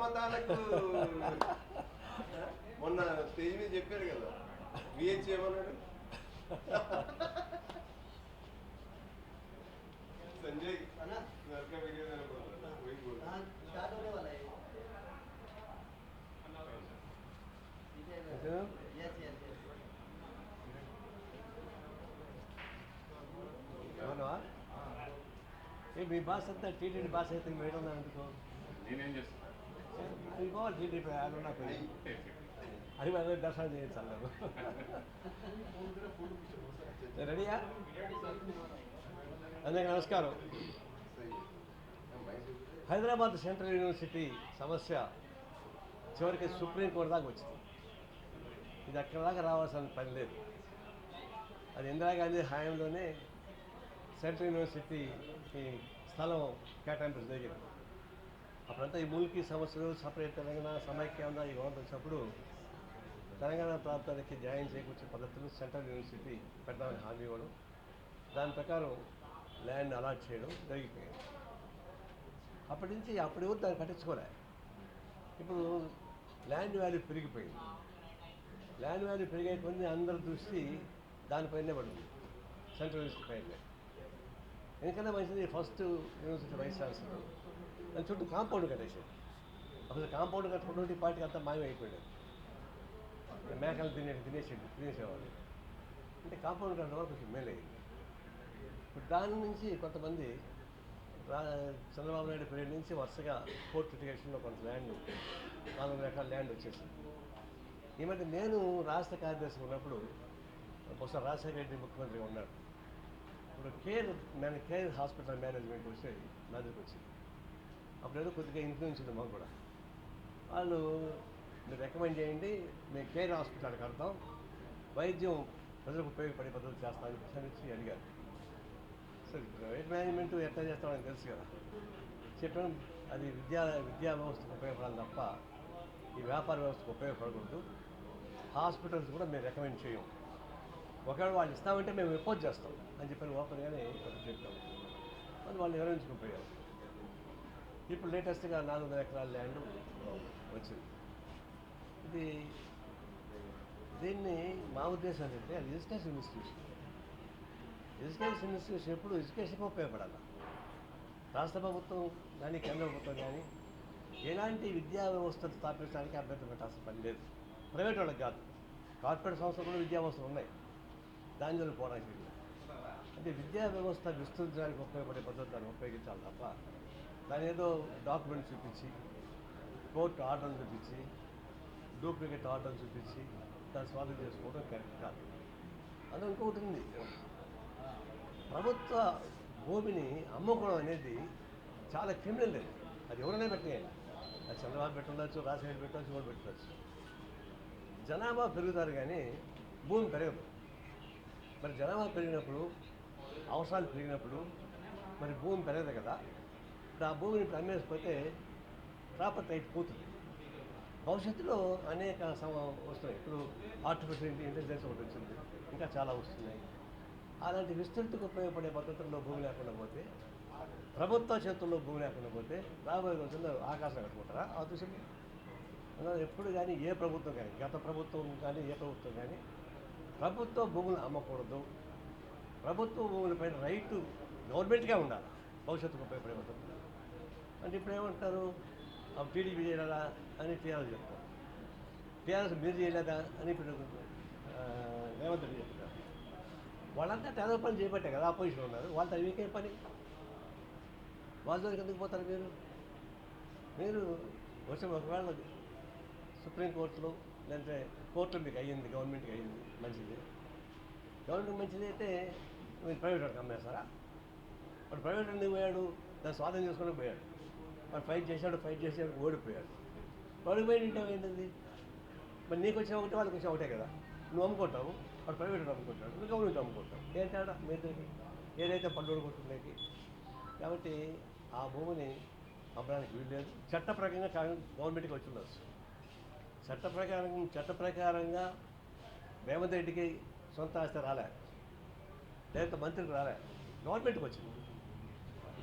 మతాలకు మొన్న స్టేజ్ మీద చెప్పారు కదా విహెచ్ ఏమన్నాడు संजय घर का वीडियो मैंने बोला वही बोल स्टार्ट होने वाला है यस यस అవునా మీ బాస్ అంతా టీటీడీ బాస్ అయితే మీరు అనుకో నేనేం చేస్తాను అది పోవాలి టీటీడీ అది నాకు అది అదే దర్శనం చేయించాలి రెడీయా అందరికీ నమస్కారం. హైదరాబాద్ సెంట్రల్ యూనివర్సిటీ సమస్య చివరికి సుప్రీంకోర్టు దాకా వచ్చింది. ఇది అక్కడ దాకా రావాల్సిన పని లేదు. అది ఇందిరాగాంధీ హయాంలోనే సెంట్రల్ యూనివర్సిటీకి స్థలం కేటాయింపు జరిగింది. అప్పుడంతా ఈ మూలికి సమస్యలు సపరేట్ తెలంగాణ సమైక్యాంధ్ర ఈ గవర్నమెంట్ వచ్చినప్పుడు తెలంగాణ ప్రాంతానికి న్యాయం చేకూర్చే పద్ధతులు సెంట్రల్ యూనివర్సిటీ పెట్టడానికి హామీ ఇవ్వడం, దాని ప్రకారం ల్యాండ్ అలాట్ చేయడం జరిగిపోయింది. అప్పటి నుంచి అప్పుడు ఎవరు దాన్ని పట్టించుకోలే. ఇప్పుడు ల్యాండ్ వాల్యూ పెరిగిపోయింది. ల్యాండ్ వాల్యూ పెరిగే కొన్ని అందరి దృష్టి దానిపైనే పడింది, సెంట్రల్ యూనివర్సిటీ పైనే. ఎందుకంటే మంచిది ఫస్ట్ యూనివర్సిటీ వైస్ ఛాన్సలర్ దాని చుట్టూ కాంపౌండ్ కట్టేసాడు. అసలు కాంపౌండ్ కట్టుకున్నటువంటి పార్టీకి అంతా మాయమైపోయాడు. మేకలు తినేసేవాళ్ళు. అంటే కాంపౌండ్ కట్టడం వల్ల కొంచెం మేలయ్యింది. ఇప్పుడు దాని నుంచి కొంతమంది చంద్రబాబు నాయుడు పీరియడ్ నుంచి వరుసగా కోర్టు లిటిగేషన్లో కొంత ల్యాండ్ 400 ఎకరాల ల్యాండ్ వచ్చేసింది. ఈ మధ్య నేను రాష్ట్ర కార్యదర్శి ఉన్నప్పుడు బహుశా రాజశేఖర రెడ్డి ముఖ్యమంత్రిగా ఉన్నాడు. ఇప్పుడు కేర్ హాస్పిటల్ మేనేజ్మెంట్ వస్తే నా దగ్గరికి వచ్చింది. అప్పుడు ఏదో కొద్దిగా ఇన్ఫ్లుయెన్స్ ఉంది మాకు కూడా. వాళ్ళు మీరు రికమెండ్ చేయండి, మేము కేర్ హాస్పిటల్ కడతాం, వైద్యం ప్రజలకు ఉపయోగపడే పద్ధతులు చేస్తామని ప్రశ్నించి అడిగారు. సరే ప్రైవేట్ మేనేజ్మెంట్ ఎట్లా చేస్తామని తెలుసు కదా. చెప్పాం అది విద్యా వ్యవస్థకు ఉపయోగపడాలి తప్ప ఈ వ్యాపార వ్యవస్థకు ఉపయోగపడకూడదు. హాస్పిటల్స్ కూడా మేము రికమెండ్ చేయం, ఒకవేళ వాళ్ళు ఇస్తామంటే మేము రిపోర్ట్ చేస్తాం అని చెప్పి ఓపెన్గానే చెప్పాము. అది వాళ్ళు నిర్వహించుకుపోయారు. ఇప్పుడు లేటెస్ట్గా 400 ఎకరాల ల్యాండ్ వచ్చింది. దీన్ని మా ఉద్దేశం ఏంటంటే అది ఎడ్యుకేషన్ ఇన్స్టిట్యూషన్. ఎడ్యుకేషన్ ఇన్స్టిట్యూషన్ ఎప్పుడు ఎడ్యుకేషన్కి ఉపయోగపడాలి. రాష్ట్ర ప్రభుత్వం కానీ కేంద్ర ప్రభుత్వం కానీ ఎలాంటి విద్యా వ్యవస్థను స్థాపించడానికి అభ్యర్థం పెట్టాల్సిన పని లేదు. ప్రైవేట్ వాళ్ళకి కాదు, కార్పొరేట్ సంస్థలు కూడా విద్యా వ్యవస్థలు ఉన్నాయి, దానిలో పోవడానికి లేదు. అంటే విద్యా వ్యవస్థ విస్తరించడానికి ఉపయోగపడే పద్ధతులను ఉపయోగించాలి తప్ప దాని ఏదో డాక్యుమెంట్ చూపించి, కోర్టు ఆర్డర్లు చూపించి, డూప్లికేట్ ఆర్డర్లు చూపించి దాన్ని స్వాధీనం చేసుకోవడం కరెక్ట్ కాదు. అది ఇంకొకటి ఉంది, ప్రభుత్వ భూమిని అమ్ముకోవడం అనేది చాలా క్రిమినల్. అది ఎవరైనా పెట్టేయాలి. అది చంద్రబాబు పెట్టుండొచ్చు, రాజశేఖర్ పెట్టవచ్చు, కూడా పెట్టవచ్చు. జనాభా పెరుగుతారు కానీ భూమి పెరగదు. మరి జనాభా పెరిగినప్పుడు, అవసరాలు పెరిగినప్పుడు మరి భూమి పెరగదు కదా. ఇప్పుడు ఆ భూమిని ఇప్పుడు అమ్మేసిపోతే ప్రాపర్టీ రైట్ పోతుంది. భవిష్యత్తులో అనేక వస్తున్నాయి. ఇప్పుడు ఆర్టిఫిషియల్ ఇంటెలిజెన్స్ ఒకటి వచ్చింది, ఇంకా చాలా వస్తున్నాయి. అలాంటి విస్తృతికి ఉపయోగపడే పద్ధతుల్లో భూమి లేకుండా పోతే, ప్రభుత్వ చేతుల్లో భూమి లేకుండా పోతే రాబోయే రోజుల్లో ఆకాశం కట్టుకుంటారా ఆ దృశ్యం. ఎప్పుడు కానీ ఏ ప్రభుత్వం కానీ, గత ప్రభుత్వం కానీ ఏ ప్రభుత్వం కానీ ప్రభుత్వ భూములు అమ్మకూడదు. ప్రభుత్వ భూములపైన రైటు గవర్నమెంట్గా ఉండాలి భవిష్యత్తుకు ఉపయోగపడే పద్ధతులు. అంటే ఇప్పుడు ఏమంటారు, టీడీపీ చేయలేదా అని టీఆర్ఎస్ చెప్తారు, టీఆర్ఎస్ మీరు చేయలేదా అని ఇప్పుడు రేవంత్ రెడ్డి చెప్తారు. వాళ్ళంతా తెలవ పని చేయబట్టే కదా ఆపోజిషన్ ఉన్నారు. వాళ్ళతో మీకేం పని? వాళ్ళ దగ్గరికి ఎందుకు పోతారు మీరు వచ్చి ఒకవేళ సుప్రీంకోర్టులో లేదంటే కోర్టులో మీకు అయ్యింది, గవర్నమెంట్కి అయ్యింది, మంచిది. గవర్నమెంట్ మంచిది అయితే మీరు ప్రైవేట్ వాడికి అమ్మేస్తారా? వాడు ప్రైవేట్ ఎందుకు పోయాడు? దాన్ని స్వాధీనం చేసుకుని పోయాడు. వాడు ఫైట్ చేశాడు, ఓడిపోయాడు. వాడికి పోయి ఇంటే ఏంటది? మరి నీకు వచ్చే ఒకటి, వాళ్ళకి వచ్చే ఒకటే కదా. నువ్వు అమ్ముకుంటావు, వాడు ప్రైవేట్ అమ్ముకుంటాడు, నువ్వు గవర్నమెంట్ అమ్ముకుంటావు. ఏం తేడా మీరు ఏదైతే పన్నులు కొట్టుకునేది. కాబట్టి ఆ భూమిని అమ్మడానికి వీల్లేదు. చట్ట ప్రకారంగా గవర్నమెంట్కి వచ్చి ఉండొచ్చు. చట్ట ప్రకారంగా రేవంత్ రెడ్డికి సొంత ఆస్తి రాలే, లేకపోతే మంత్రికి రాలే, గవర్నమెంట్కి వచ్చింది.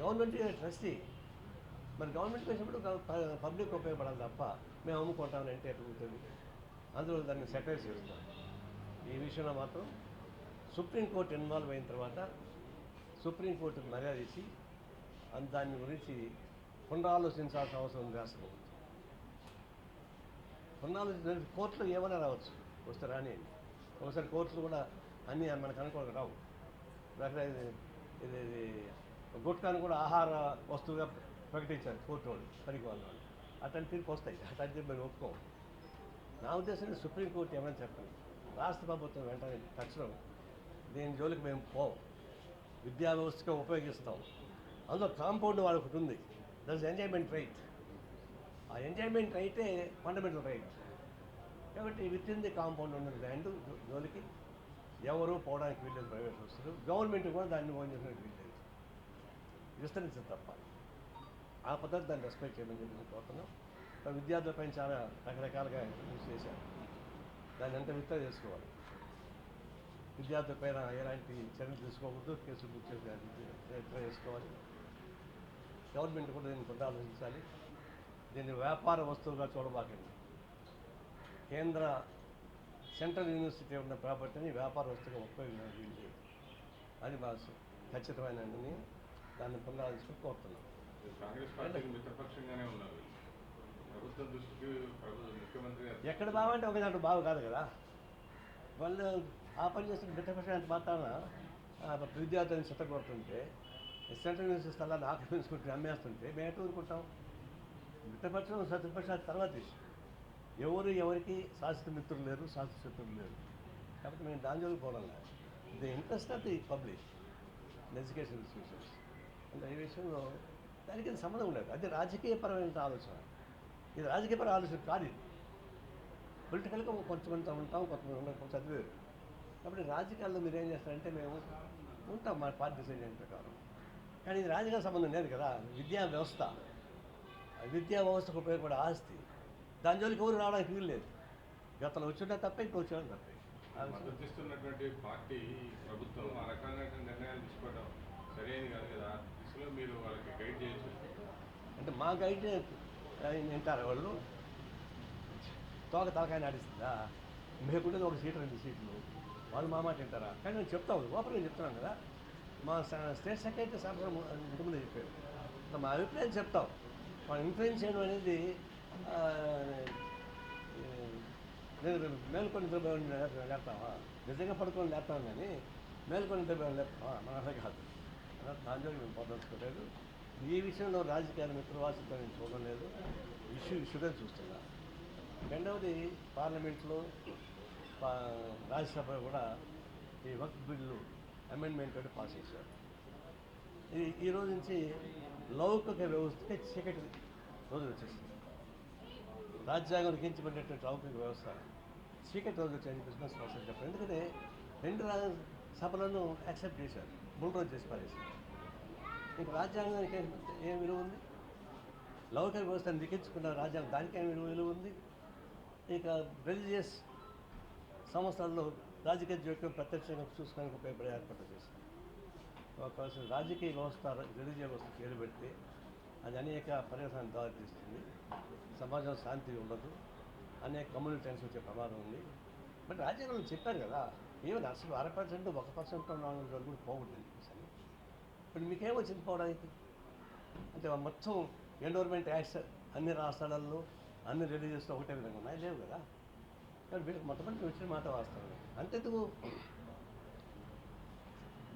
గవర్నమెంట్ ట్రస్టీ మరి గవర్నమెంట్కి వచ్చినప్పుడు పబ్లిక్ ఉపయోగపడాలి తప్ప మేము అమ్ముకుంటామని అంటే ఎట్లా ఉంటుంది. అందులో దాన్ని సెటిల్ చేస్తాం. ఈ విషయంలో మాత్రం సుప్రీంకోర్టు ఇన్వాల్వ్ అయిన తర్వాత సుప్రీంకోర్టుకు మర్యాద ఇచ్చి దాని గురించి పునరాలోచించాల్సిన అవసరం ఉంది. అసలు పునరాలోచన కోర్టులో ఏమైనా రావచ్చు, వస్తే రానియండి. ఒకసారి కోర్టులు కూడా అన్నీ మనకు అనుకోవడం రావు. ఇది గుట్కాను కూడా ఆహార వస్తువుగా ప్రకటించారు కోర్టు వాళ్ళు, పనికి వాళ్ళు. అట్లాంటి తీర్పు వస్తాయి, అట్లాంటి తీర్పు మేము ఒప్పుకోము. నా ఉద్దేశంలో సుప్రీంకోర్టు ఏమైనా చెప్పండి, రాష్ట్ర ప్రభుత్వం వెంటనే తక్షణం దీని జోలికి మేము పోం, విద్యా వ్యవస్థగా ఉపయోగిస్తాం. అందులో కాంపౌండ్ వాళ్ళకి ఒకటి ఉంది, దట్ ఇస్ ఎంజాయ్మెంట్ రైట్. ఆ ఎంజాయ్మెంట్ రైటే ఫండమెంటల్ రైట్. కాబట్టి విత్ ఇన్ ది కాంపౌండ్ ఉన్న ల్యాండ్ జోలికి ఎవరు పోవడానికి వీల్లేదు. ప్రైవేట్ సంస్థలు, గవర్నమెంట్ కూడా దాన్ని ఓన్ చేయడానికి వీల్లేదు, విస్తరించదు తప్ప. ఆ పద్ధతి దాన్ని రెస్పెక్ట్ చేయమని చెప్పి కోరుతున్నాం. విద్యార్థులపై చాలా రకరకాలుగా యూజ్ చేశారు, దాన్ని ఎంత విత్త చేసుకోవాలి. విద్యార్థులపైన ఎలాంటి చర్యలు తీసుకోకూడదు, కేసులు బుక్ చేసి చేసుకోవాలి. గవర్నమెంట్ కూడా దీన్ని కొంత ఆలోచించాలి. దీన్ని వ్యాపార వస్తువుగా చూడబాకండి. కేంద్ర సెంట్రల్ యూనివర్సిటీ ఉన్న ప్రాపర్టీని వ్యాపార వస్తువుగా ఉపయోగించాలి. అది మా ఖచ్చితమైన నిర్ణయం. దాన్ని పునరాలోచించుకుని కోరుతున్నాం. కాంగ్రెస్ పార్టీ మిత్రపక్షంగానే ఉన్నారు. ప్రభుత్వం దృష్టికి ముఖ్యమంత్రి ఎక్కడ బాగుంటే ఒక దాంట్లో బాగు కాదు కదా. వాళ్ళు ఆ పని చేస్తున్న మిత్రపక్షానికి మాత్రాన విద్యార్థులను చిత్తకొడుతుంటే, సెంట్రల్ యూనివర్సిటీ స్థలాన్ని ఆక్రమించుకుంటే అమ్మేస్తుంటే మేము ఎట్లా ఊరుకుంటాం. మిత్రపక్షం శత్రుపక్షాలు తర్వాత విషయం. ఎవరికి శాశ్వత మిత్రులు లేరు, శాశ్వత శత్రులు లేరు. కాబట్టి మేము దాని జోలికి పోవడం లేదు. The interest of the public education institutions అంటే ఈ విషయంలో దానికి సంబంధం ఉండదు. అది రాజకీయపరమైన ఆలోచన. ఇది రాజకీయపర ఆలోచన కాదు. ఇది పొలిటికల్గా కొంతమంది ఉంటాం, కొంతమంది ఉండడం చదివేరు. కాబట్టి రాజకీయాల్లో మీరు ఏం చేస్తారంటే మేము ఉంటాం మా పార్టీ డిసిజన్ ప్రకారం. కానీ ఇది రాజకీయ సంబంధం లేదు కదా. విద్యా వ్యవస్థకు ఉపయోగపడే ఆస్తి, దాని జోలికి ఎవరు రావడానికి వీలు లేదు. గతంలో వచ్చినా తప్పే, ఇప్పుడు వచ్చాడు తప్పే. మద్దతు ఇస్తున్నటువంటి పార్టీ ప్రభుత్వం ఆ రకమైన నిర్ణయాలు తీసుకోవడం సరైనది కాదు కదా. దిశలో మీరు వాళ్ళకి గైడ్ చేయొచ్చు. అంటే మా గైడ్ వింటారు వాళ్ళు, తోక తలకాయ నడుస్తుందా. మేకుంటే ఒక సీటు 2 సీట్లు, వాళ్ళు మా మాట వింటారా? కానీ నేను చెప్తాను, ఓపెన్గా చెప్తున్నాను కదా. మా స్టేట్ సెక్రటరీ సార్ ఇంతకుముందు చెప్పారు, మా అభిప్రాయం చెప్తాం. మనం ఇన్ఫ్లుయెన్స్ చేయడం అనేది నేను మేల్కొని నిద్రపోయి లేపుతావా? నిజంగా పడుకొని లేపుతాం, కానీ మేల్కొని నిద్రపోయి లేపుతావా? మన అర్థం కాదు. దాని జోలికి మేము పొందలుచుకోలేదు. ఈ విషయంలో రాజకీయాల మిత్రవాసితో నేను చూడడం లేదు. ఇష్యూగా చూస్తున్నా. రెండవది, పార్లమెంట్లో రాజ్యసభలో కూడా ఈ వక్ఫ్ బిల్లు అమెండ్మెంట్ తోటి పాస్ చేశారు. ఈ రోజు నుంచి లౌకిక వ్యవస్థకి చీకటి రోజులు వచ్చేసింది. రాజ్యాంగం లిఖించబడినటువంటి లౌకిక వ్యవస్థ చీకటి రోజు వచ్చాయని బిజినెస్ అవసరం చెప్పారు. ఎందుకంటే 2 సభలను యాక్సెప్ట్ చేశారు, 3 రోజులు చేసి పారేశారు. ఇంకా రాజ్యాంగానికి ఏం విలువ ఉంది? లౌకిక వ్యవస్థను లిఖించుకున్న రాజ్యాంగం దానికి ఏం విలువ ఉంది? ఇక రిలీజియస్ సంస్థల్లో రాజకీయ జోక్యం ప్రత్యక్షంగా చూసుకోవడానికి ఉపయోగపడే ఏర్పాటు చేశారు. ఒక రాజకీయ వ్యవస్థ, రిలీజియస్ వ్యవస్థ పేరు పెడితే అది అనేక పర్యవసాన్ని దారితీస్తుంది. సమాజం శాంతి ఉండదు, అనేక కమ్యూనిటీ టెన్స్ వచ్చే ప్రమాదం ఉంది. బట్ రాజ్యాంగంలో చెప్పారు కదా, ఏమైనా అసలు 1% 1% ఉన్న వాళ్ళు కూడా పోకూడదు అని. ఇప్పుడు మీకేం వచ్చింది పోవడానికి? అంటే మొత్తం ఎండోర్మెంట్ యాక్ట్స్ అన్ని రాష్ట్రాలలో అన్ని రిలీజియస్లో ఒకటే విధంగా ఉన్నాయి, లేవు కదా. కానీ వీళ్ళకి మొట్టమొదటి వచ్చిన మాట వాస్తవం. అంతెందుకు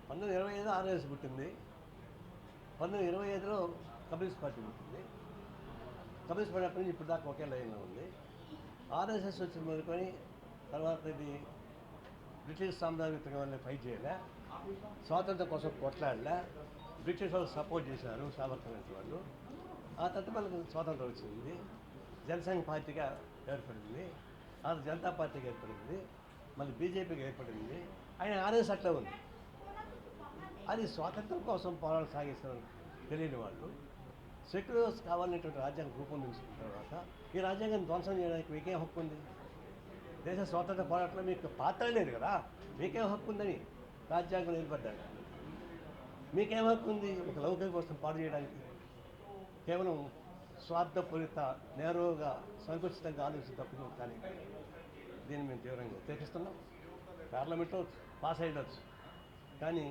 1925 ఆర్ఎస్ పుట్టింది, 1925లో కమ్యూనిస్ట్ పార్టీ పుట్టింది. కమ్యూనిస్ట్ పార్టీ అప్పటి నుంచి ఇప్పుడు దాకా ఒకే లైన్లో ఉంది. ఆర్ఎస్ఎస్ వచ్చిన మొదలుకొని తర్వాత ఇది బ్రిటిష్ సామ్రాజ్యత్వం వల్ల ఫైట్ చేయలే, స్వాతంత్రం కోసం కొట్లాడలే, బ్రిటిష్ వాళ్ళు సపోర్ట్ చేశారు సావర్కర్ వాళ్ళు. ఆ తర్వాత వాళ్ళకి స్వాతంత్రం వచ్చింది, జనసంఘ పార్టీగా ఏర్పడింది, ఆ జనతా పార్టీకి ఏర్పడింది, మళ్ళీ బీజేపీకి ఏర్పడింది. ఆయన ఆర్ఎస్ అట్లా ఉంది. అది స్వాతంత్రం కోసం పోరాటం సాగిస్తున్న తెలియని వాళ్ళు సెక్యులర్స్ కావాలనేటువంటి రాజ్యాంగం రూపొందించుకున్న తర్వాత ఈ రాజ్యాంగాన్ని ధ్వంసం చేయడానికి మీకేం హక్కు ఉంది? దేశ స్వాతంత్ర పోరాటంలో మీకు పాత్ర లేదు కదా, మీకేం హక్కు ఉందని రాజ్యాంగం ఏర్పడ్డాక మీకేం హక్కు ఉంది ఒక లౌకిక కోసం పాడు చేయడానికి? కేవలం స్వార్థపూరిత నేరుగా సంకుచితంగా ఆలోచించి తప్పింది కానీ దీన్ని మేము తీవ్రంగా వ్యతిరేకిస్తున్నాం. పార్లమెంట్లో పాస్ అయ్యవచ్చు కానీ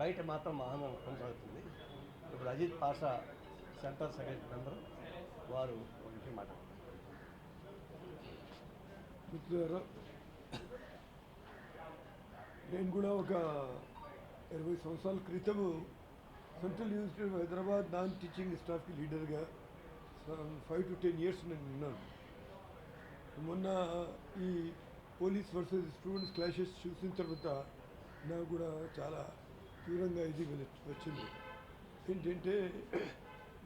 బయట మాత్రం ఆందోళన కొనసాగుతుంది. ఇప్పుడు Ajit Pasha central secretary member వారు ఒకటి మాట్లాడుతున్నారు. మిత్రులారా, నేను కూడా ఒక 20 సంవత్సరాల క్రితము central university of Hyderabad non teaching స్టాఫ్కి లీడర్గా 5 to 10 years నేను ఉన్నాను. మొన్న ఈ పోలీస్ వర్సెస్ స్టూడెంట్స్ క్లాషెస్ చూసిన తర్వాత నాకు కూడా చాలా తీవ్రంగా ఇది వచ్చింది. ఏంటంటే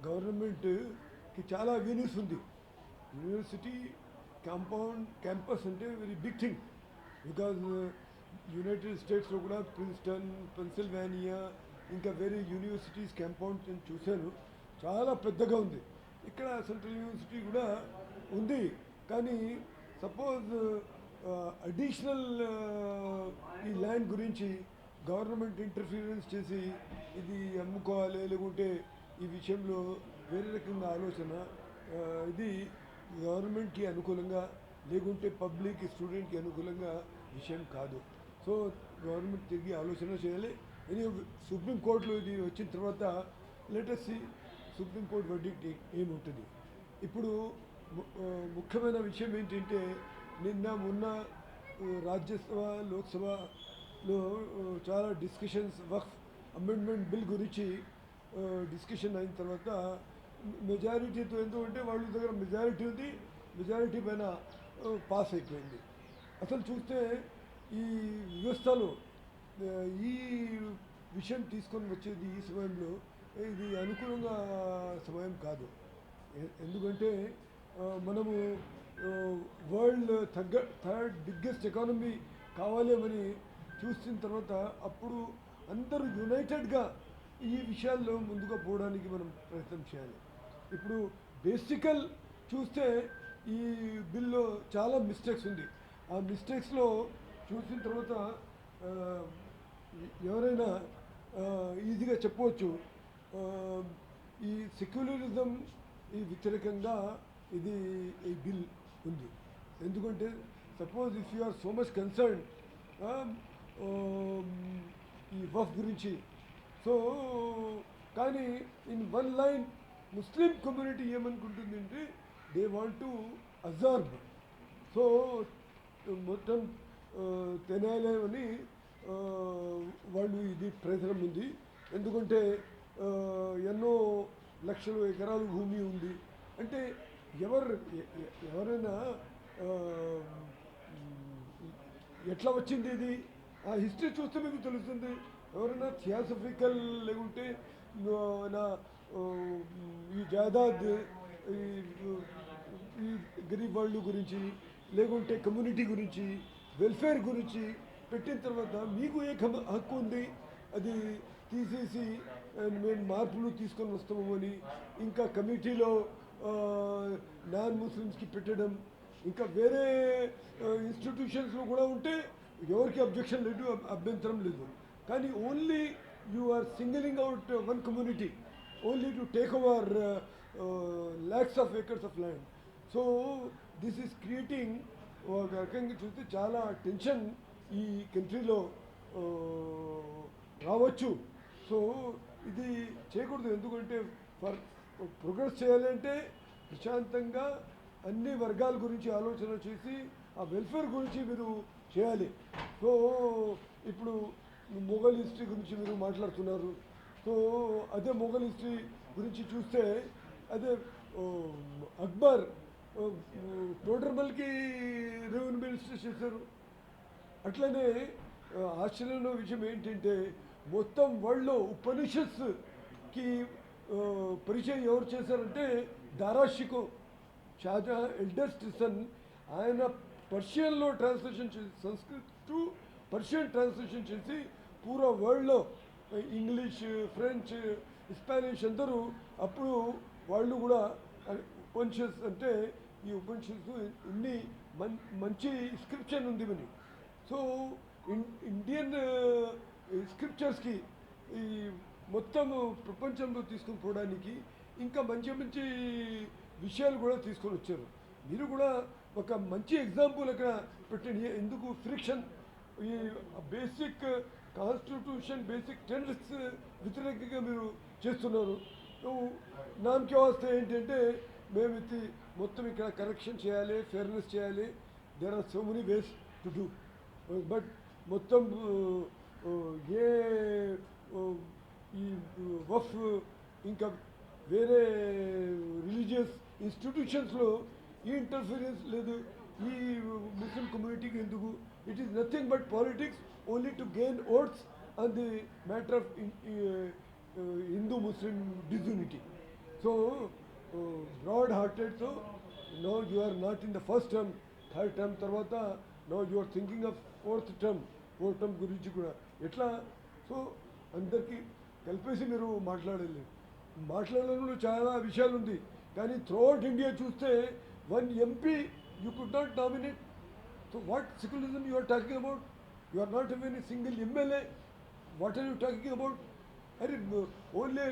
గవర్నమెంట్కి చాలా అవేర్నెస్ ఉంది. యూనివర్సిటీ క్యాంపస్ అంటే very big thing. Because united స్టేట్స్లో కూడా ప్రిన్స్టన్, పెన్సిల్వేనియా ఇంకా వేరే యూనివర్సిటీస్ క్యాంపౌండ్ నేను చూశాను, చాలా పెద్దగా ఉంది. ఇక్కడ సెంట్రల్ యూనివర్సిటీ కూడా ఉంది. కానీ సపోజ్ అడిషనల్ ఈ ల్యాండ్ గురించి గవర్నమెంట్ ఇంటర్ఫీరెన్స్ చేసి ఇది అమ్ముకోవాలి లేకుంటే ఈ విషయంలో వేరే రకంగా ఆలోచన, ఇది గవర్నమెంట్కి అనుకూలంగా లేకుంటే పబ్లిక్ స్టూడెంట్కి అనుకూలంగా విషయం కాదు. సో గవర్నమెంట్ తిరిగి ఆలోచన చేయాలి. ఇది సుప్రీంకోర్టులో ఇది వచ్చిన తర్వాత లెటెస్ట్ సుప్రీంకోర్టు వర్డిక్ట్ ఏముంటుంది. ఇప్పుడు ముఖ్యమైన విషయం ఏంటంటే మొన్న రాజ్యసభ లోక్సభలో చాలా డిస్కషన్స్ వక్ఫ్ అమెండ్మెంట్ బిల్ గురించి డిస్కషన్ అయిన తర్వాత మెజారిటీతో ఎందుకంటే వాళ్ళ దగ్గర మెజారిటీ ఉంది, మెజారిటీ పైన పాస్ అయిపోయింది. అసలు చూస్తే ఈ వ్యవస్థలో ఈ విషయం తీసుకొని వచ్చేది ఈ సమయంలో ఇది అనుకూలంగా సమయం కాదు. ఎందుకంటే మనము వరల్డ్ థర్డ్ బిగ్గెస్ట్ ఎకానమీ కావాలేమని చూసిన తర్వాత అప్పుడు అందరూ యునైటెడ్గా ఈ విషయాల్లో ముందుగా పోవడానికి మనం ప్రయత్నం చేయాలి. ఇప్పుడు బేసికల్ చూస్తే ఈ బిల్లో చాలా మిస్టేక్స్ ఉంది. ఆ మిస్టేక్స్లో చూసిన తర్వాత ఎవరైనా ఈజీగా చెప్పవచ్చు ఈ సెక్యులరిజం ఈ వ్యతిరేకంగా ఇది ఈ బిల్ ఉంది. ఎందుకంటే suppose if you are so much concern ఈ వఫ్ గురించి, సో కానీ in one line Muslim community ఏమనుకుంటుందంటే they want to observe, so మొత్తం తినాలని వాళ్ళు ఇది ప్రయత్నం ఉంది. ఎందుకంటే ఎన్నో లక్షల ఎకరాలు భూమి ఉంది. అంటే ఎవరైనా ఎట్లా వచ్చింది ఇది ఆ హిస్టరీ చూస్తే మీకు తెలుస్తుంది. ఎవరైనా థియాసఫికల్ లేకుంటే నా ఈ జాదాద్ ఈ గరీబ్ వాళ్ళు గురించి లేకుంటే కమ్యూనిటీ గురించి వెల్ఫేర్ గురించి పెట్టిన తర్వాత మీకు ఏ హక్కు ఉంది అది తీసేసి మేము మార్పులు తీసుకొని వస్తాము అని ఇంకా కమిటీలో నాన్ ముస్లిమ్స్కి పెట్టడం, ఇంకా వేరే ఇన్స్టిట్యూషన్స్లో కూడా ఉంటే ఎవరికి అబ్జెక్షన్ లేదు, అభ్యంతరం లేదు. కానీ only you are singling out one community only to take over lakhs of acres of land. So this is creating ఒక రకంగా చూస్తే చాలా టెన్షన్ ఈ కంట్రీలో రావచ్చు. సో ఇది చేయకూడదు. ఎందుకంటే ప్రోగ్రెస్ చేయాలంటే ప్రశాంతంగా అన్ని వర్గాల గురించి ఆలోచన చేసి ఆ వెల్ఫేర్ గురించి మీరు చేయాలి. సో ఇప్పుడు మొఘల్ హిస్టరీ గురించి మీరు మాట్లాడుతున్నారు. సో అదే మొఘల్ హిస్టరీ గురించి చూస్తే అదే అక్బర్ టోటర్మల్కి రెవెన్యూ మినిస్టర్ చేశారు. అట్లనే ఆశ్చర్యమైన విషయం ఏంటంటే మొత్తం వరల్డ్లో ఉపనిషత్స్కి పరిచయం ఎవరు చేశారంటే దారాషికో షాజహాన్ ఎల్డెస్ట్ సన్. ఆయన పర్షియన్లో ట్రాన్స్లేషన్ చేసి సంస్కృత్ టు పర్షియన్ ట్రాన్స్లేషన్ చేసి పూరా వరల్డ్లో ఇంగ్లీష్, ఫ్రెంచ్, స్పానిష్ అందరూ అప్పుడు వాళ్ళు కూడా ఉపనిషత్స్ అంటే ఈ ఉపనిషత్తు ఇన్ని మంచి స్క్రిప్చర్ ఉంది అని. సో ఇండియన్ స్క్రిప్చర్స్కి ఈ మొత్తం ప్రపంచంలో తీసుకుని పోవడానికి ఇంకా మంచి మంచి విషయాలు కూడా తీసుకొని వచ్చారు. మీరు కూడా ఒక మంచి ఎగ్జాంపుల్ అక్కడ పెట్టండి. ఎందుకు ఫ్రిక్షన్ ఈ బేసిక్ కాన్స్టిట్యూషన్ బేసిక్ టెనెట్స్ వ్యతిరేకంగా మీరు చేస్తున్నారు. నామకే వస్తే ఏంటంటే మేము ఇది మొత్తం ఇక్కడ కరెక్షన్ చేయాలి, ఫెయిర్నెస్ చేయాలి. There are so many ways to do. But మొత్తం ఏ ఈ వఫ్ ఇంకా వేరే రిలీజియస్ ఇన్స్టిట్యూషన్స్లో ఈ ఇంటర్ఫీరెన్స్ లేదు. ఈ ముస్లిం కమ్యూనిటీకి ఎందుకు? It is nothing but politics only to gain votes on the matter of Hindu Muslim disunity. So broad hearted. So no you are not in the first term, third term తర్వాత no you are thinking of fourth term గురించి కూడా ఎట్లా? So అందరికీ కలిపేసి మీరు మాట్లాడడంలో చాలా విషయాలు ఉంది. కానీ త్రూఅవుట్ ఇండియా చూస్తే 1 MP you could not nominate. So what secularism you are talking about? You are not even a single MLA. What are you talking about? అరే ఓన్లీ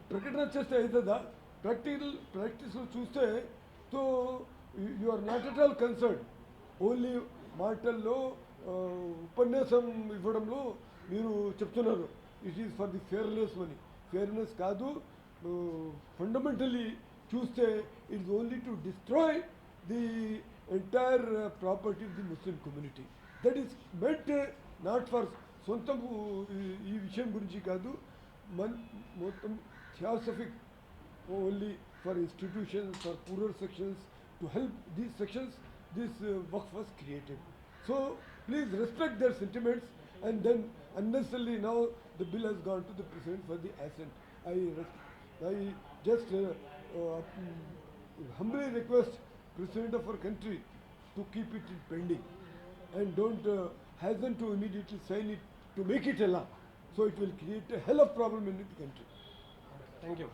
ప్రకటన చేస్తే అవుతుందా? ప్రాక్టీస్లో చూస్తే so you are not at all concern. Only మాటల్లో ఉపన్యాసం ఇవ్వడంలో మీరు చెప్తున్నారు it is for the fairness money. Fairness కాదు. ఫండమెంటలీ చూస్తే it's only to destroy the entire property of the Muslim community. That is meant not for సొంతం ఈ విషయం గురించి కాదు, మొత్తం theosophic only for institutions, for poorer sections, to help these sections this waqf was created. So please respect their sentiments, and then unnecessarily now the bill has gone to the president for the assent. I just humbly request president of our country to keep it pending and don't hasten to immediately sign it to make it a law. So it will create a hell of problem in the country. Thank you.